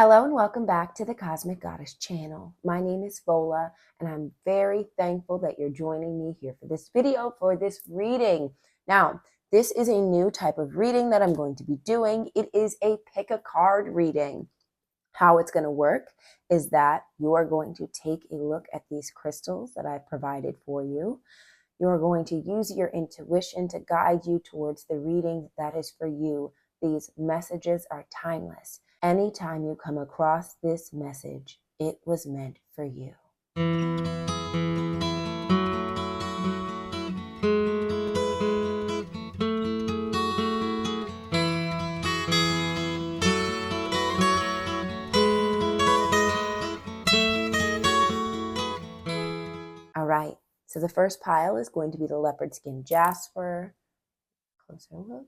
Hello and welcome back to the Cosmic Goddess channel. My name is Vola and I'm very thankful that you're joining me here for this video, for this reading. Now, this is a new type of reading that I'm going to be doing. It is a pick a card reading. How it's going to work is that you are going to take a look at these crystals that I've provided for you. You are going to use your intuition to guide you towards the reading that is for you. These messages are timeless. Anytime you come across this message, it was meant for you. All right, so the first pile is going to be the Leopardskin Jasper. Closer look.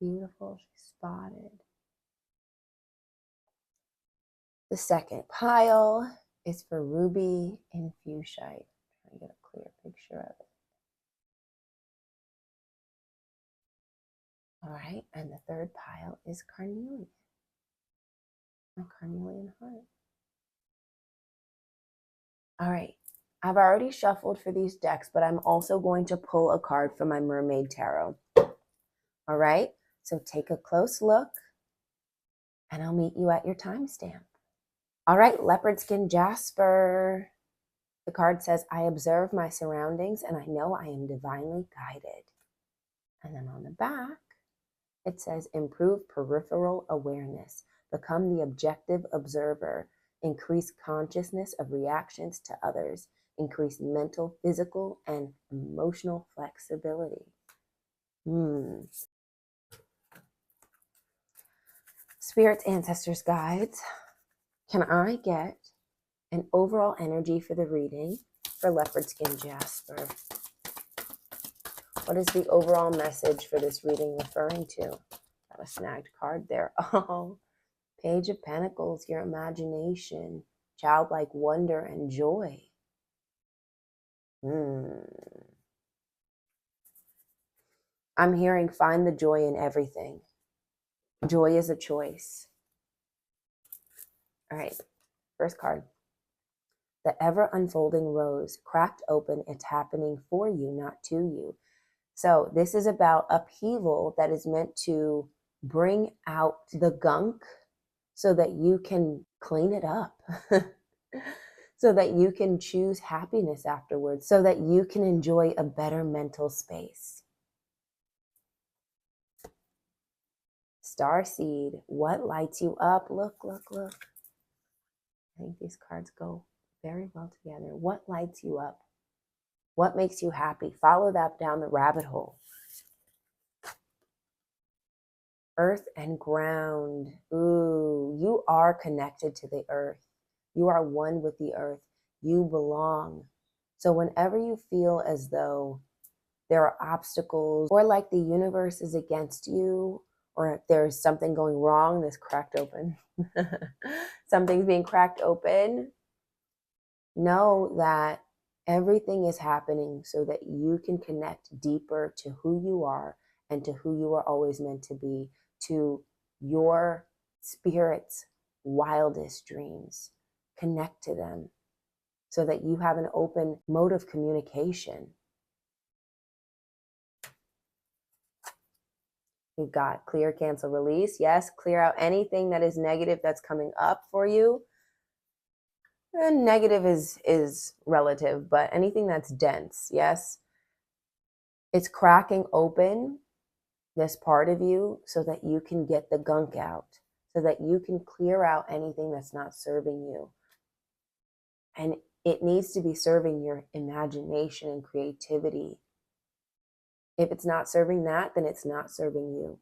Beautiful, she's spotted. The second pile is for Ruby and Fuschite. Trying to get a clear picture of it. All right, and the third pile is Carnelian. A Carnelian heart. All right, I've already shuffled for these decks, but I'm also going to pull a card from my Mermaid Tarot. All right, so take a close look and I'll meet you at your timestamp. All right, Leopardskin Jasper. The card says, I observe my surroundings and I know I am divinely guided. And then on the back, it says, improve peripheral awareness. Become the objective observer. Increase consciousness of reactions to others. Increase mental, physical, and emotional flexibility. Spirits, ancestors, guides, can I get an overall energy for the reading for Leopardskin Jasper? What is the overall message for this reading referring to? Got a snagged card there. Oh, Page of Pentacles, your imagination, childlike wonder and joy. I'm hearing find the joy in everything. Joy is a choice. All right, first card. The ever unfolding rose, cracked open, it's happening for you, not to you. So this is about upheaval that is meant to bring out the gunk so that you can clean it up, so that you can choose happiness afterwards, so that you can enjoy a better mental space. Starseed, what lights you up? Look, look, look. I think these cards go very well together. What lights you up? What makes you happy? Follow that down the rabbit hole. Earth and ground. Ooh, you are connected to the earth. You are one with the earth. You belong. So whenever you feel as though there are obstacles or like the universe is against you, or if there's something going wrong, this cracked open, something's being cracked open, know that everything is happening so that you can connect deeper to who you are and to who you are always meant to be, to your spirit's wildest dreams. Connect to them so that you have an open mode of communication. You've got clear, cancel, release. Yes, clear out anything that is negative that's coming up for you. And negative is relative, but anything that's dense, yes. It's cracking open this part of you so that you can get the gunk out, so that you can clear out anything that's not serving you. And it needs to be serving your imagination and creativity. If it's not serving that, then it's not serving you.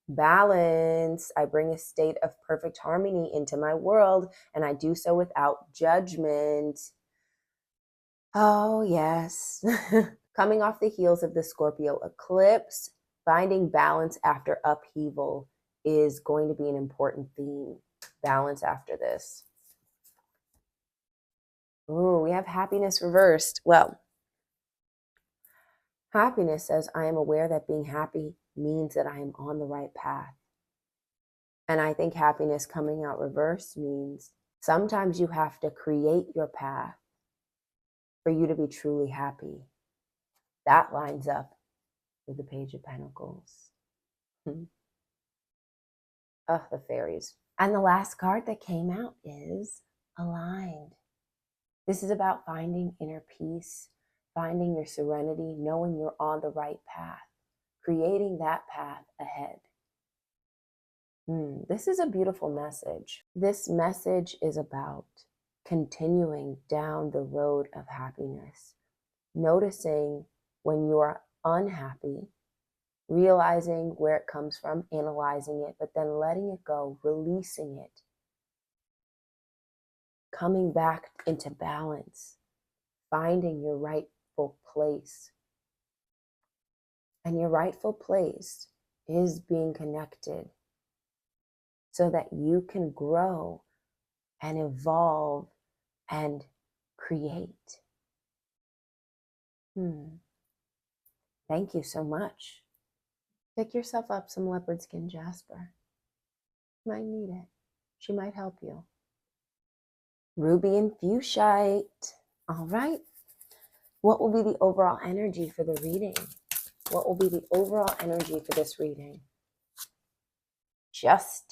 Balance. I bring a state of perfect harmony into my world, and I do so without judgment. Oh, yes. Coming off the heels of the Scorpio eclipse, finding balance after upheaval is going to be an important theme. Balance after this. Ooh, we have happiness reversed. Well, Happiness says, I am aware that being happy means that I am on the right path. And I think happiness coming out reverse means sometimes you have to create your path for you to be truly happy. That lines up with the Page of Pentacles. Oh, the fairies. And the last card that came out is aligned. This is about finding inner peace, finding your serenity, knowing you're on the right path, creating that path ahead. This is a beautiful message. This message is about continuing down the road of happiness, noticing when you're unhappy, realizing where it comes from, analyzing it, but then letting it go, releasing it, coming back into balance, finding your rightful place. And your rightful place is being connected so that you can grow and evolve and create. Thank you so much. Pick yourself up some Leopardskin Jasper. You might need it. She might help you. Ruby and Fuschite. All right. What will be the overall energy for the reading? What will be the overall energy for this reading? Justice.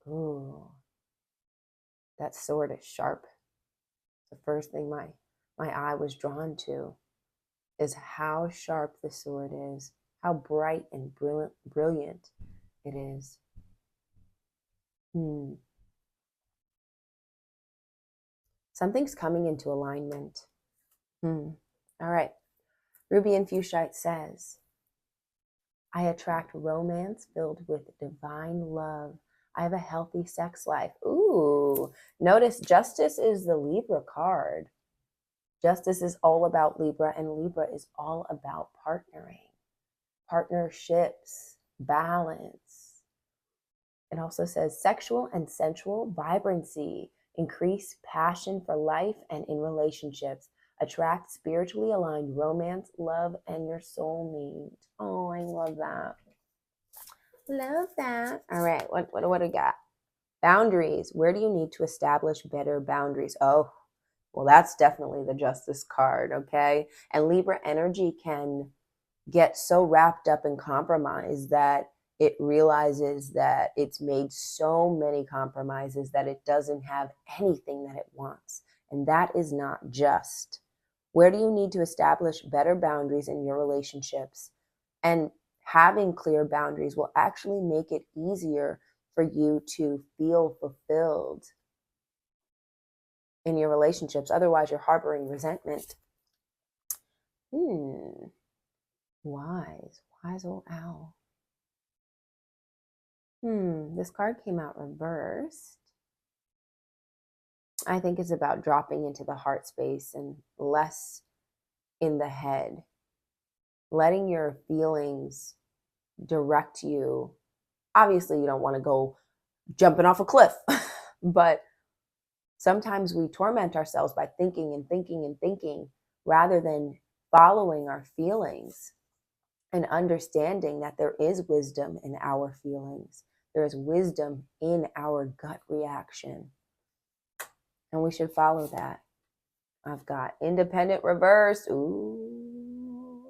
Ooh. That sword is sharp. The first thing my eye was drawn to is how sharp the sword is, how bright and brilliant it is. Something's coming into alignment. All right. Ruby and Fuschite says, I attract romance filled with divine love. I have a healthy sex life. Ooh, notice Justice is the Libra card. Justice is all about Libra, and Libra is all about partnering, partnerships, balance. It also says sexual and sensual vibrancy, increase passion for life and in relationships, attract spiritually aligned romance, love, and your soulmate. Oh, I love that. Love that. All right, what do we got? Boundaries. Where do you need to establish better boundaries? Oh, well, that's definitely the Justice card, okay? And Libra energy can get so wrapped up in compromise that it realizes that it's made so many compromises that it doesn't have anything that it wants. And that is not just. Where do you need to establish better boundaries in your relationships? And having clear boundaries will actually make it easier for you to feel fulfilled in your relationships. Otherwise, you're harboring resentment. Wise old owl. This card came out reversed. I think it's about dropping into the heart space and less in the head. Letting your feelings direct you. Obviously, you don't want to go jumping off a cliff, but sometimes we torment ourselves by thinking and thinking and thinking rather than following our feelings and understanding that there is wisdom in our feelings. There is wisdom in our gut reaction. And we should follow that. I've got independent reverse. Ooh.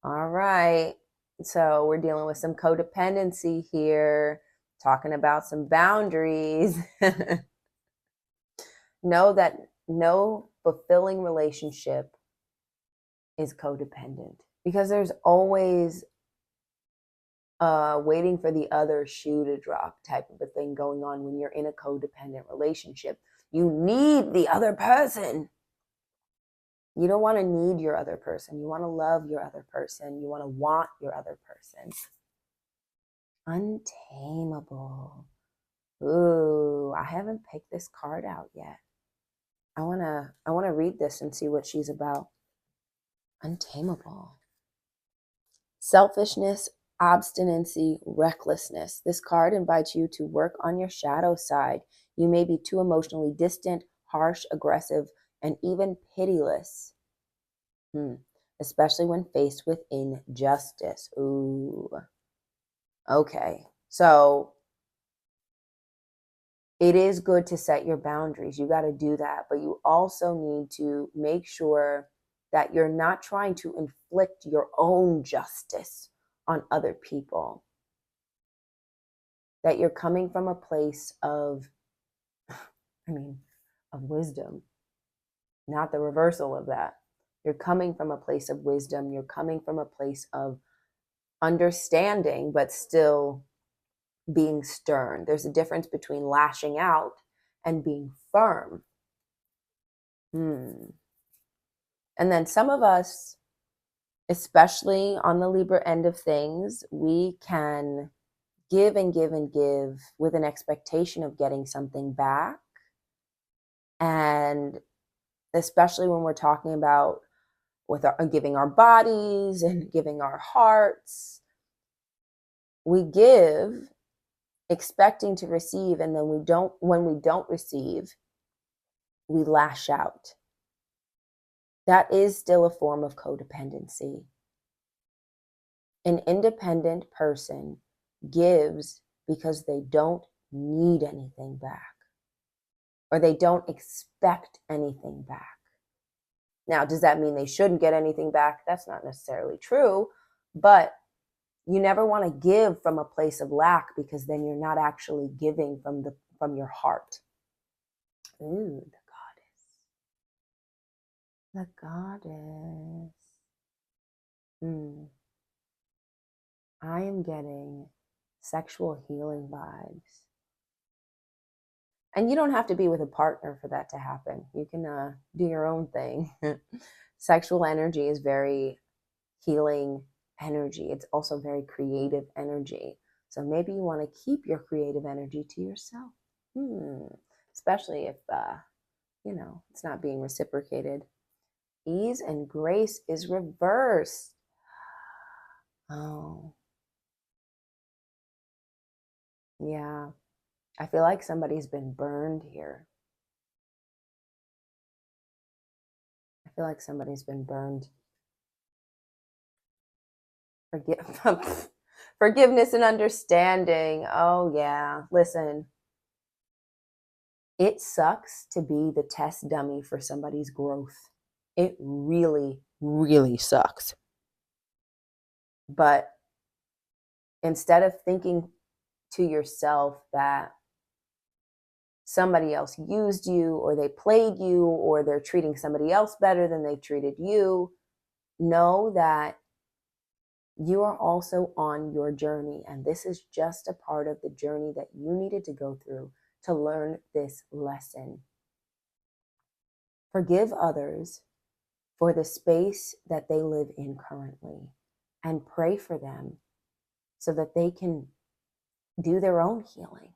All right. So we're dealing with some codependency here, talking about some boundaries. Know that no fulfilling relationship is codependent because there's always waiting for the other shoe to drop type of a thing going on when you're in a codependent relationship. You need the other person. You don't want to need your other person. You want to love your other person. You want to want your other person. Untamable. Ooh, I haven't picked this card out yet. I wanna read this and see what she's about. Untamable. Selfishness, obstinacy, recklessness. This card invites you to work on your shadow side. You may be too emotionally distant, harsh, aggressive, and even pitiless. Especially when faced with injustice. Ooh. Okay. So it is good to set your boundaries. You got to do that. But you also need to make sure that you're not trying to inflict your own justice on other people. That you're coming from a place of, of wisdom, not the reversal of that. You're coming from a place of wisdom. You're coming from a place of understanding, but still being stern. There's a difference between lashing out and being firm. And then some of us, especially on the Libra end of things, we can give and give and give with an expectation of getting something back. And especially when we're talking about giving our bodies and giving our hearts, we give expecting to receive, and then when we don't receive, we lash out. That is still a form of codependency. An independent person gives because they don't need anything back, or they don't expect anything back. Now, does that mean they shouldn't get anything back? That's not necessarily true, but you never want to give from a place of lack, because then you're not actually giving from your heart. Ooh, the goddess. I am getting sexual healing vibes. And you don't have to be with a partner for that to happen. You can do your own thing. Sexual energy is very healing energy. It's also very creative energy. So maybe you want to keep your creative energy to yourself. Especially if, it's not being reciprocated. Ease and grace is reversed. Oh. Yeah. I feel like somebody's been burned here. I feel like somebody's been burned. Forgiveness and understanding. Oh, yeah. Listen, it sucks to be the test dummy for somebody's growth. It really, really sucks. But instead of thinking to yourself that somebody else used you, or they played you, or they're treating somebody else better than they treated you, know that you are also on your journey. And this is just a part of the journey that you needed to go through to learn this lesson. Forgive others for the space that they live in currently, and pray for them so that they can do their own healing.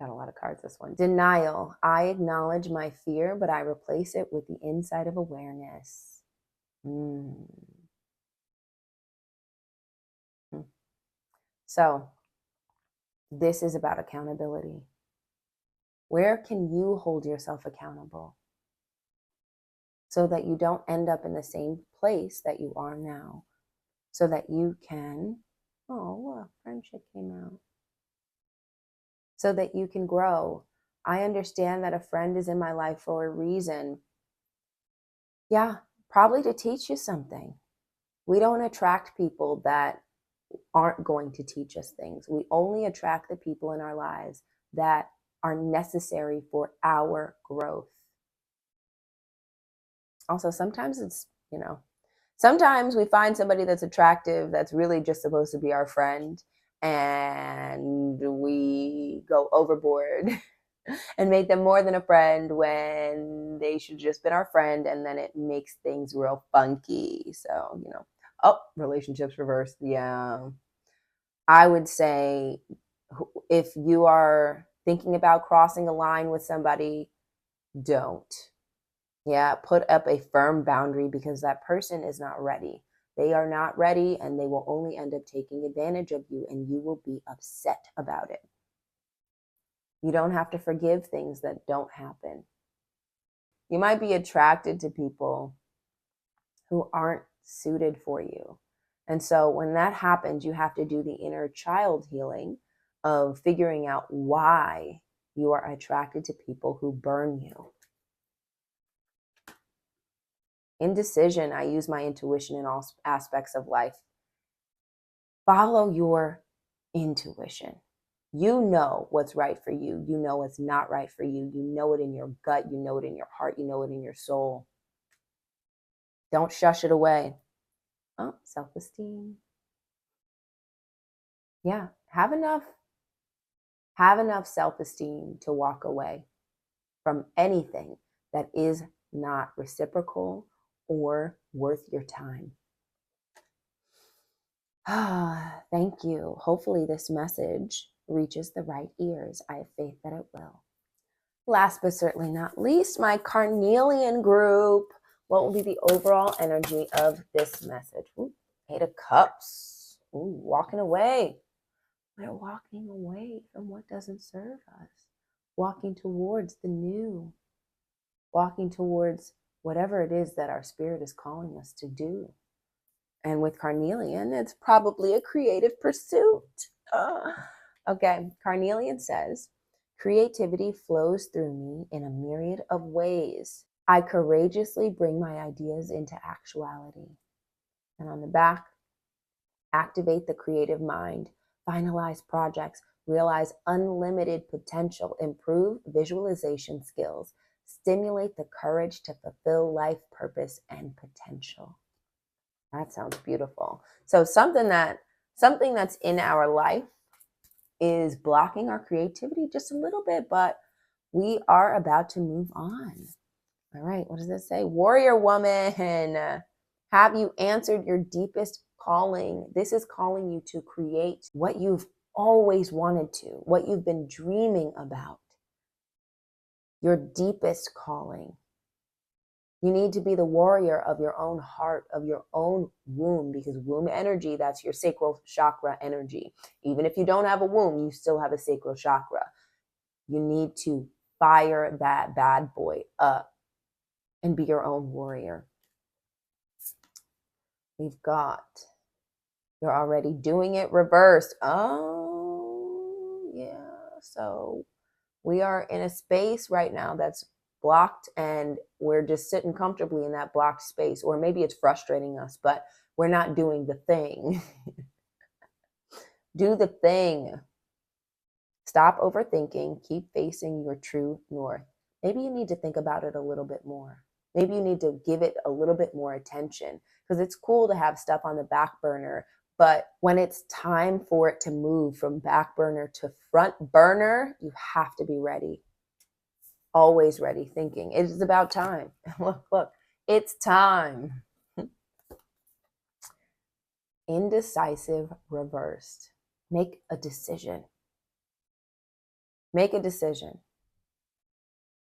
Got a lot of cards this one. Denial. I acknowledge my fear, but I replace it with the insight of awareness. So this is about accountability. Where can you hold yourself accountable so that you don't end up in the same place that you are now, so that you can, friendship came out, so that you can grow. I understand that a friend is in my life for a reason. Yeah, probably to teach you something. We don't attract people that aren't going to teach us things. We only attract the people in our lives that are necessary for our growth. Also, sometimes it's, sometimes we find somebody that's attractive that's really just supposed to be our friend, and we go overboard and make them more than a friend when they should just been our friend, and then it makes things real funky. So, relationships reversed. Yeah. I would say if you are thinking about crossing a line with somebody, don't. Yeah, put up a firm boundary, because that person is not ready. They are not ready, and they will only end up taking advantage of you, and you will be upset about it. You don't have to forgive things that don't happen. You might be attracted to people who aren't suited for you. And so when that happens, you have to do the inner child healing of figuring out why you are attracted to people who burn you. Indecision, I use my intuition in all aspects of life. Follow your intuition. You know what's right for you. You know what's not right for you. You know it in your gut. You know it in your heart. You know it in your soul. Don't shush it away. Oh, self-esteem. Yeah, have enough self-esteem to walk away from anything that is not reciprocal or worth your time. Thank you. Hopefully this message reaches the right ears. I have faith that it will. Last but certainly not least, my Carnelian group. What will be the overall energy of this message? Ooh, 8 of Cups. Ooh, walking away. We're walking away from what doesn't serve us. Walking towards the new. Walking towards whatever it is that our spirit is calling us to do. And with Carnelian, it's probably a creative pursuit. Okay, Carnelian says, creativity flows through me in a myriad of ways. I courageously bring my ideas into actuality. And on the back, activate the creative mind, finalize projects, realize unlimited potential, improve visualization skills, stimulate the courage to fulfill life purpose and potential. That sounds beautiful. So something that's in our life is blocking our creativity just a little bit, but we are about to move on. All right, what does it say? Warrior woman, have you answered your deepest calling? This is calling you to create what you've always wanted to, what you've been dreaming about, your deepest calling. You need to be the warrior of your own heart, of your own womb, because womb energy, that's your sacral chakra energy. Even if you don't have a womb, you still have a sacral chakra. You need to fire that bad boy up and be your own warrior. We've got, you're already doing it reversed. Oh, yeah. So we are in a space right now that's blocked, and we're just sitting comfortably in that blocked space. Or maybe it's frustrating us, but we're not doing the thing. Do the thing. Stop overthinking. Keep facing your true north. Maybe you need to think about it a little bit more. Maybe you need to give it a little bit more attention, because it's cool to have stuff on the back burner. But when it's time for it to move from back burner to front burner, you have to be ready. Always ready, thinking it is about time. Look, it's time. Indecisive reversed. Make a decision. Make a decision.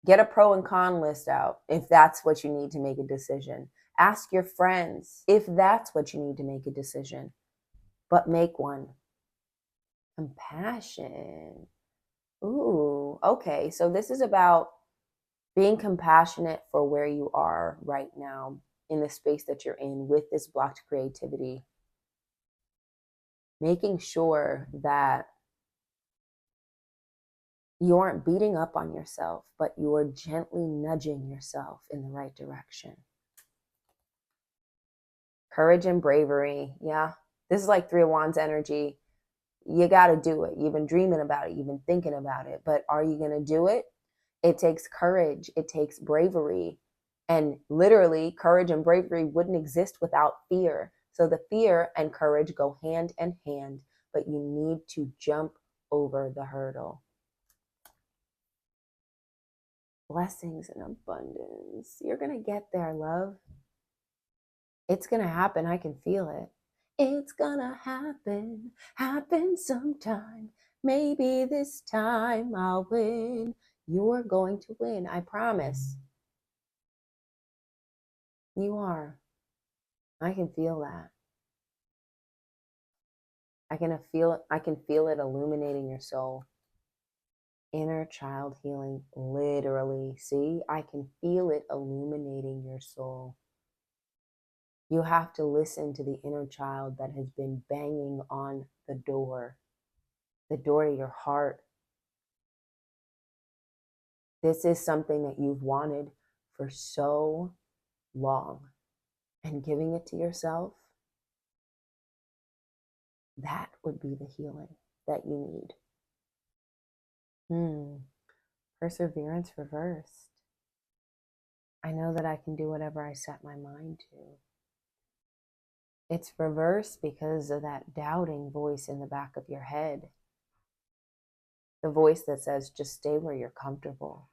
Get a pro and con list out if that's what you need to make a decision. Ask your friends if that's what you need to make a decision. But make one. Compassion. Ooh, okay. So this is about being compassionate for where you are right now in the space that you're in with this blocked creativity. Making sure that you aren't beating up on yourself, but you're gently nudging yourself in the right direction. Courage and bravery. Yeah, this is like 3 of Wands energy. You got to do it. You've been dreaming about it. You've been thinking about it. But are you going to do it? It takes courage. It takes bravery. And literally, courage and bravery wouldn't exist without fear. So the fear and courage go hand in hand, but you need to jump over the hurdle. Blessings and abundance. You're going to get there, love. It's going to happen. I can feel it. It's going to happen sometime. Maybe this time I'll win. You're going to win. I promise. You are. I can feel that. I can feel it illuminating your soul. Inner child healing, literally. See, I can feel it illuminating your soul. You have to listen to the inner child that has been banging on the door to your heart. This is something that you've wanted for so long, and giving it to yourself, that would be the healing that you need. Perseverance reversed. I know that I can do whatever I set my mind to. It's reversed because of that doubting voice in the back of your head. The voice that says, just stay where you're comfortable.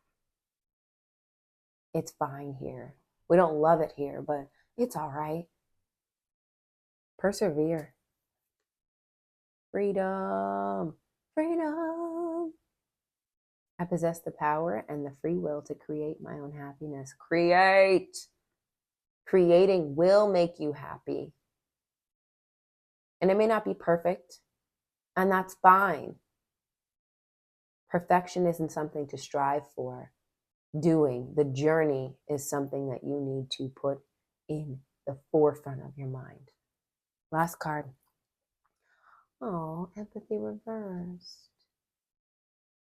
It's fine here. We don't love it here, but it's all right. Persevere. Freedom. Freedom. I possess the power and the free will to create my own happiness. Create. Creating will make you happy. And it may not be perfect, and that's fine. Perfection isn't something to strive for. Doing, the journey, is something that you need to put in the forefront of your mind. Last card. Oh, empathy reversed.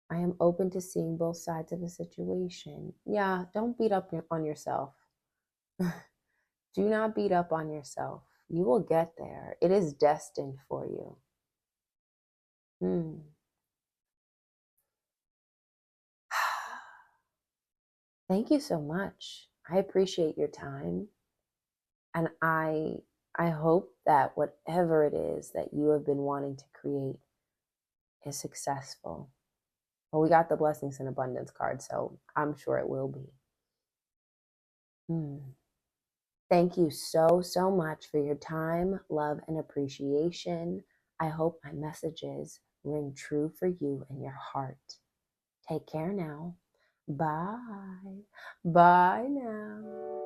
I am open to seeing both sides of a situation. Yeah, don't beat up on yourself. Do not beat up on yourself. You will get there. It is destined for you. Thank you so much. I appreciate your time. And I hope that whatever it is that you have been wanting to create is successful. Well, we got the blessings and abundance card, so I'm sure it will be. Thank you so, so much for your time, love, and appreciation. I hope my messages ring true for you in your heart. Take care now. Bye. Bye now.